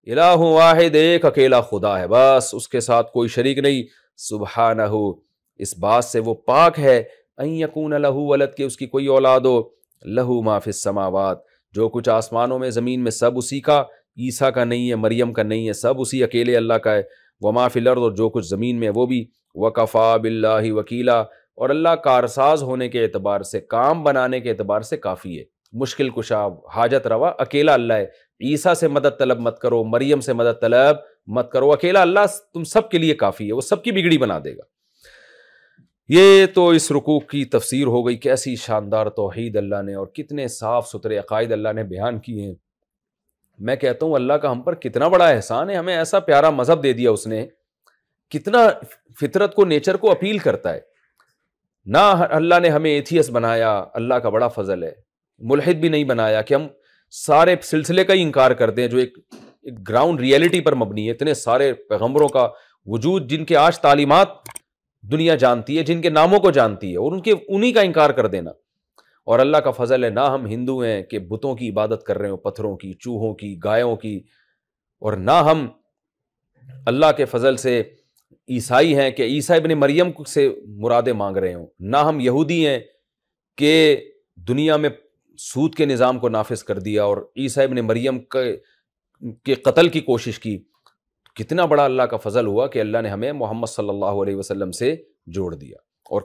الہ واحد، ایک اکیلا خدا ہے بس، اس کے ساتھ کوئی شریک نہیں. سبحانہ، اس بات سے وہ پاک ہے، ان یکون لہ ولد، کہ اس کی کوئی اولاد ہو. لہ ما فی السماوات، جو کچھ آسمانوں میں زمین میں سب اسی کا، عیسیٰ کا نہیں ہے، مریم کا نہیں ہے، سب اسی اکیلے اللہ کا ہے. وما فی الارض، اور جو کچھ زمین میں وہ بھی. وکفا باللہ وکیلا، اور اللہ کارساز ہونے کے اعتبار سے، کام بنانے کے اعتبار سے کافی ہے، مشکل کشا، حاجت روا اکیلا اللہ ہے. عیسیٰ سے مدد طلب مت کرو، مریم سے مدد طلب مت کرو، اکیلا اللہ تم سب کے لیے کافی ہے، وہ سب کی بگڑی بنا دے گا. یہ تو اس رکوع کی تفسیر ہو گئی. کیسی شاندار توحید اللہ نے، اور کتنے صاف ستھرے عقائد اللہ نے بیان کیے ہیں. میں کہتا ہوں اللہ کا ہم پر کتنا بڑا احسان ہے، ہمیں ایسا پیارا مذہب دے دیا اس نے، کتنا فطرت کو، نیچر کو اپیل کرتا ہے. نہ اللہ نے ہمیں ایتھیس بنایا، اللہ کا بڑا فضل ہے. ملحد بھی نہیں بنایا کہ ہم سارے سلسلے کا ہی انکار کرتے ہیں جو ایک گراؤنڈ ریئلٹی پر مبنی ہے. اتنے سارے پیغمبروں کا وجود جن کے آج تعلیمات دنیا جانتی ہے، جن کے ناموں کو جانتی ہے، اور انہی کا انکار کر دینا. اور اللہ کا فضل ہے نہ ہم ہندو ہیں کہ بتوں کی عبادت کر رہے ہوں، پتھروں کی، چوہوں کی، گایوں کی، اور نہ ہم اللہ کے فضل سے عیسائی ہیں کہ عیسیٰ ابن مریم سے مرادیں مانگ رہے ہوں. نہ ہم یہودی ہیں کہ دنیا میں سود کے نظام کو نافذ کر دیا اور عیسیٰ ابن مریم کے قتل کی کوشش کی. کتنا بڑا اللہ کا فضل ہوا کہ اللہ نے ہمیں محمد صلی اللہ علیہ وسلم سے جوڑ دیا، اور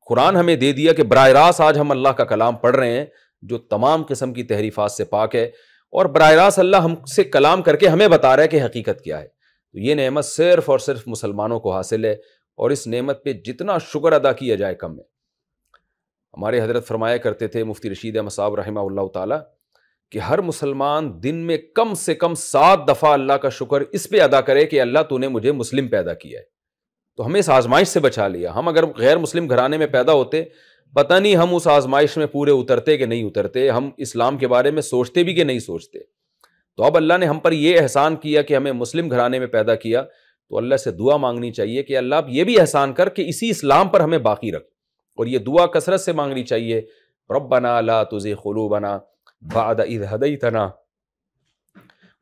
قرآن ہمیں دے دیا کہ براہ راست آج ہم اللہ کا کلام پڑھ رہے ہیں جو تمام قسم کی تحریفات سے پاک ہے، اور براہ راست اللہ ہم سے کلام کر کے ہمیں بتا رہا ہے کہ حقیقت کیا ہے. تو یہ نعمت صرف اور صرف مسلمانوں کو حاصل ہے، اور اس نعمت پہ جتنا شکر ادا کیا جائے کم ہے. ہمارے حضرت فرمایا کرتے تھے مفتی رشید احمد صاحب رحمہ اللہ تعالی کہ ہر مسلمان دن میں کم سے کم 7 دفعہ اللہ کا شکر اس پہ ادا کرے کہ اللہ تو نے مجھے مسلم پیدا کیا ہے. تو ہمیں اس آزمائش سے بچا لیا. ہم اگر غیر مسلم گھرانے میں پیدا ہوتے، پتہ نہیں ہم اس آزمائش میں پورے اترتے کہ نہیں اترتے، ہم اسلام کے بارے میں سوچتے بھی کہ نہیں سوچتے. تو اب اللہ نے ہم پر یہ احسان کیا کہ ہمیں مسلم گھرانے میں پیدا کیا، تو اللہ سے دعا مانگنی چاہیے کہ اللہ اب یہ بھی احسان کر کہ اسی اسلام پر ہمیں باقی رکھ. اور یہ دعا کثرت سے مانگنی چاہیے. ربنا لا تزغ قلوبنا بعد اذ ہدیتنا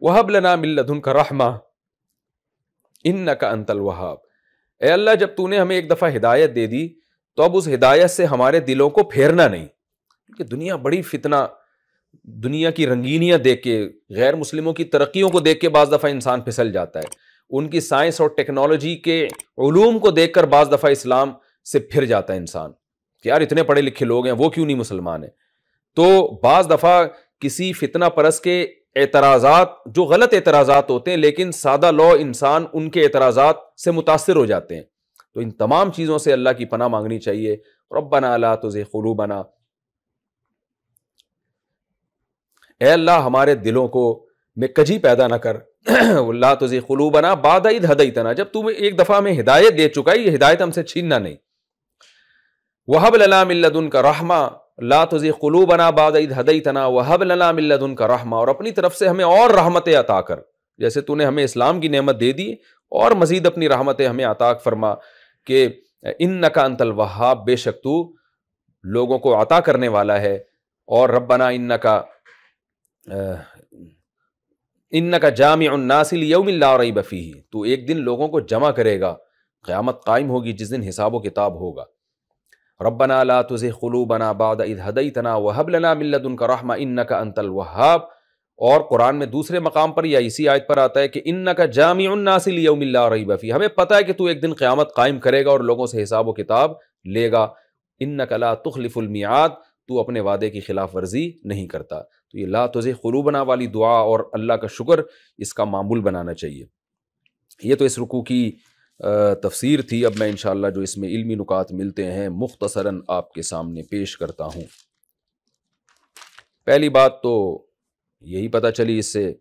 وہب لنا من لدنک رحمہ انک انت الوہاب. اے اللہ جب تو نے ہمیں ایک دفعہ ہدایت دے دی تو اب اس ہدایت سے ہمارے دلوں کو پھیرنا نہیں، کیونکہ دنیا بڑی فتنہ، دنیا کی رنگینیاں دیکھ کے، غیر مسلموں کی ترقیوں کو دیکھ کے بعض دفعہ انسان پھسل جاتا ہے، ان کی سائنس اور ٹیکنالوجی کے علوم کو دیکھ کر بعض دفعہ اسلام سے پھر جاتا ہے انسان کہ یار اتنے پڑھے لکھے لوگ ہیں، وہ کیوں نہیں مسلمان ہیں. تو بعض دفعہ کسی فتنہ پرست کے اعتراضات جو غلط اعتراضات ہوتے ہیں، لیکن سادہ لو انسان ان کے اعتراضات سے متاثر ہو جاتے ہیں. تو ان تمام چیزوں سے اللہ کی پناہ مانگنی چاہیے. ربنا لا تزغ قلوبنا، اے اللہ ہمارے دلوں کو میں کجی پیدا نہ کر. لا تزغ قلوبنا بعد اذ ہدیتنا، جب تو ایک دفعہ ہمیں ہدایت دے چکا ہے، یہ ہدایت ہم سے چھیننا نہیں. وہب لنا من لدنک رحمہ، لا تزغ قلوبنا بعد اذ ہدیتنا وہب لنا من لدنک رحمہ، اور اپنی طرف سے ہمیں اور رحمتیں عطا کر. جیسے تو نے ہمیں اسلام کی نعمت دے دی، اور مزید اپنی رحمتیں ہمیں عطا فرما کہ انک انت الوہاب، بے شک تو لوگوں کو عطا کرنے والا ہے. اور ربنا انک جامع الناس لیوم لا ریب فیہ، تو ایک دن لوگوں کو جمع کرے گا، قیامت قائم ہوگی جس دن حساب و کتاب ہوگا. ربنا لا تزغ قلوبنا بعد اذ ہدیتنا وہب لنا من لدنک رحمہ انک انت الوہاب. اور قرآن میں دوسرے مقام پر یا اسی آیت پر آتا ہے کہ انک جامع الناس لیوم لا ریب فیہ، ہمیں پتہ ہے کہ تو ایک دن قیامت قائم کرے گا اور لوگوں سے حساب و کتاب لے گا. انک لا تخلف المیعاد، تو اپنے وعدے کی خلاف ورزی نہیں کرتا. تو یہ لا تزغ قلوبنا والی دعا اور اللہ کا شکر اس کا معمول بنانا چاہیے. یہ تو اس رکوع کی تفسیر تھی. اب میں انشاءاللہ جو اس میں علمی نکات ملتے ہیں مختصراً آپ کے سامنے پیش کرتا ہوں. پہلی بات تو یہی پتہ چلی اس سے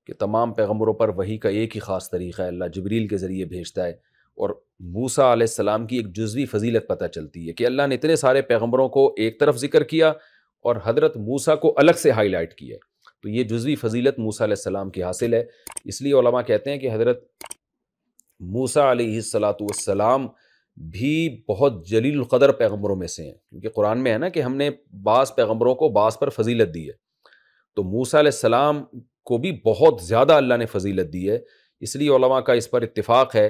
کہ تمام پیغمبروں پر وحی کا ایک ہی خاص طریقہ ہے، اللہ جبریل کے ذریعے بھیجتا ہے. اور موسیٰ علیہ السلام کی ایک جزوی فضیلت پتہ چلتی ہے کہ اللہ نے اتنے سارے پیغمبروں کو ایک طرف ذکر کیا اور حضرت موسیٰ کو الگ سے ہائی لائٹ کیا. تو یہ جزوی فضیلت موسیٰ علیہ السلام کی حاصل ہے. اس لیے علماء کہتے ہیں کہ حضرت موسیٰ علیہ السلام بھی بہت جلیل القدر پیغمبروں میں سے ہیں، کیونکہ قرآن میں ہے نا کہ ہم نے بعض پیغمبروں کو بعض پر فضیلت دی ہے. تو موسیٰ علیہ السلام کو بھی بہت زیادہ اللہ نے فضیلت دی ہے. اس لیے علماء کا اس پر اتفاق ہے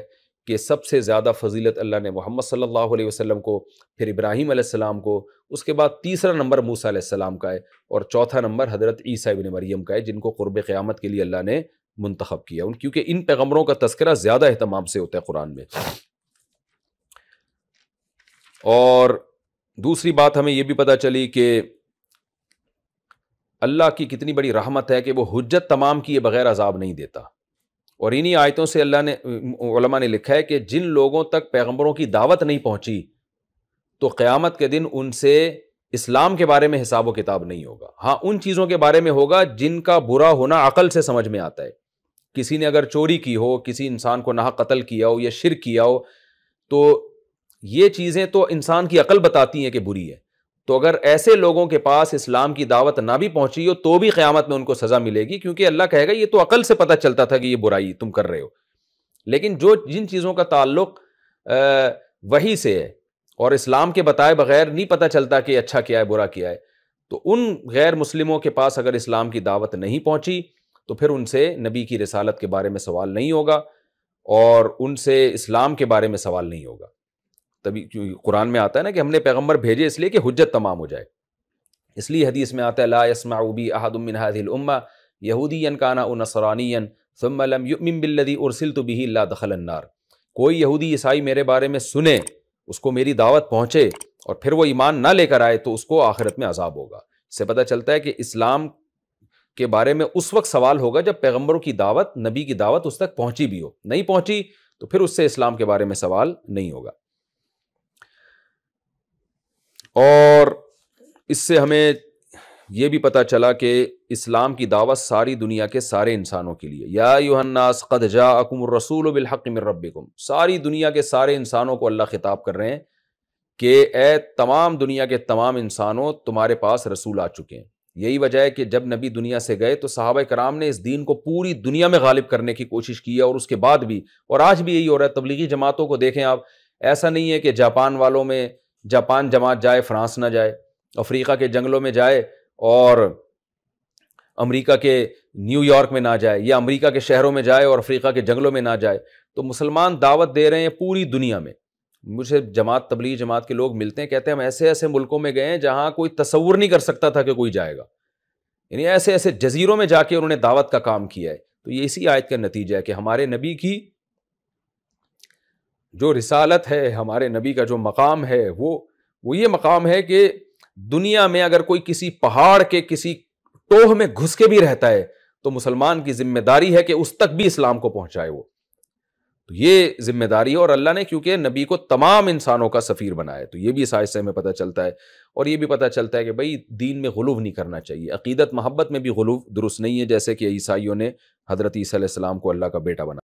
کہ سب سے زیادہ فضیلت اللہ نے محمد صلی اللہ علیہ وسلم کو، پھر ابراہیم علیہ السلام کو، اس کے بعد تیسرا نمبر موسیٰ علیہ السلام کا ہے، اور چوتھا نمبر حضرت عیسیٰ ابن مریم کا ہے، جن کو قرب قیامت کے لیے اللہ نے منتخب کیا، کیونکہ ان پیغمبروں کا تذکرہ زیادہ اہتمام سے ہوتا ہے قرآن میں. اور دوسری بات ہمیں یہ بھی پتہ چلی کہ اللہ کی کتنی بڑی رحمت ہے کہ وہ حجت تمام کیے بغیر عذاب نہیں دیتا. اور انہی آیتوں سے اللہ نے، علماء نے لکھا ہے کہ جن لوگوں تک پیغمبروں کی دعوت نہیں پہنچی تو قیامت کے دن ان سے اسلام کے بارے میں حساب و کتاب نہیں ہوگا. ہاں ان چیزوں کے بارے میں ہوگا جن کا برا ہونا عقل سے سمجھ میں آتا ہے. کسی نے اگر چوری کی ہو، کسی انسان کو ناحق قتل کیا ہو یا شرک کیا ہو، تو یہ چیزیں تو انسان کی عقل بتاتی ہیں کہ بری ہے. تو اگر ایسے لوگوں کے پاس اسلام کی دعوت نہ بھی پہنچی ہو تو بھی قیامت میں ان کو سزا ملے گی، کیونکہ اللہ کہے گا یہ تو عقل سے پتہ چلتا تھا کہ یہ برائی تم کر رہے ہو. لیکن جن چیزوں کا تعلق وحی سے ہے اور اسلام کے بتائے بغیر نہیں پتہ چلتا کہ اچھا کیا ہے برا کیا ہے، تو ان غیر مسلموں کے پاس اگر اسلام کی دعوت نہیں پہنچی تو پھر ان سے نبی کی رسالت کے بارے میں سوال نہیں ہوگا اور ان سے اسلام کے بارے میں سوال نہیں ہوگا. تبھی قرآن میں آتا ہے نا کہ ہم نے پیغمبر بھیجے اس لیے کہ حجت تمام ہو جائے. اس لیے حدیث میں آتا ہے لا يسمع بی احد من هذه الامه یہودیا کان او نصرانیا ثم لم یؤمن بالذی ارسلت به الا دخل النار. کوئی یہودی عیسائی میرے بارے میں سنے، اس کو میری دعوت پہنچے اور پھر وہ ایمان نہ لے کر آئے تو اس کو آخرت میں عذاب ہوگا. اس سے پتہ چلتا ہے کہ اسلام کے بارے میں اس وقت سوال ہوگا جب پیغمبروں کی دعوت، نبی کی دعوت اس تک پہنچی بھی ہو. نہیں پہنچی تو پھر اس سے اسلام کے بارے میں سوال نہیں ہوگا. اور اس سے ہمیں یہ بھی پتہ چلا کہ اسلام کی دعوت ساری دنیا کے سارے انسانوں کے لیے. یا ایھا الناس قد جاءکم الرسول بالحق من ربکم، ساری دنیا کے سارے انسانوں کو اللہ خطاب کر رہے ہیں کہ اے تمام دنیا کے تمام انسانوں تمہارے پاس رسول آ چکے ہیں. یہی وجہ ہے کہ جب نبی دنیا سے گئے تو صحابہ کرام نے اس دین کو پوری دنیا میں غالب کرنے کی کوشش کی ہے، اور اس کے بعد بھی، اور آج بھی یہی ہو رہا ہے. تبلیغی جماعتوں کو دیکھیں آپ، ایسا نہیں ہے کہ جاپان والوں میں جاپان جماعت جائے فرانس نہ جائے، افریقہ کے جنگلوں میں جائے اور امریکہ کے نیو یارک میں نہ جائے، یا امریکہ کے شہروں میں جائے اور افریقہ کے جنگلوں میں نہ جائے. تو مسلمان دعوت دے رہے ہیں پوری دنیا میں. مجھے تبلیغ جماعت کے لوگ ملتے ہیں، کہتے ہیں ہم ایسے ایسے ملکوں میں گئے ہیں جہاں کوئی تصور نہیں کر سکتا تھا کہ کوئی جائے گا. یعنی ایسے ایسے جزیروں میں جا کے انہوں نے دعوت کا کام کیا ہے. تو یہ اسی آیت کا نتیجہ ہے کہ ہمارے نبی کی جو رسالت ہے، ہمارے نبی کا جو مقام ہے، وہ یہ مقام ہے کہ دنیا میں اگر کوئی کسی پہاڑ کے کسی ٹوہ میں گھس کے بھی رہتا ہے تو مسلمان کی ذمہ داری ہے کہ اس تک بھی اسلام کو پہنچائے. وہ تو یہ ذمہ داری ہے، اور اللہ نے کیونکہ نبی کو تمام انسانوں کا سفیر بنایا ہے. تو یہ بھی اس آیت سے ہمیں پتہ چلتا ہے. اور یہ بھی پتہ چلتا ہے کہ بھئی دین میں غلو نہیں کرنا چاہیے. عقیدت محبت میں بھی غلو درست نہیں ہے، جیسے کہ عیسائیوں نے حضرت عیسیٰ علیہ السلام کو اللہ کا بیٹا بنا.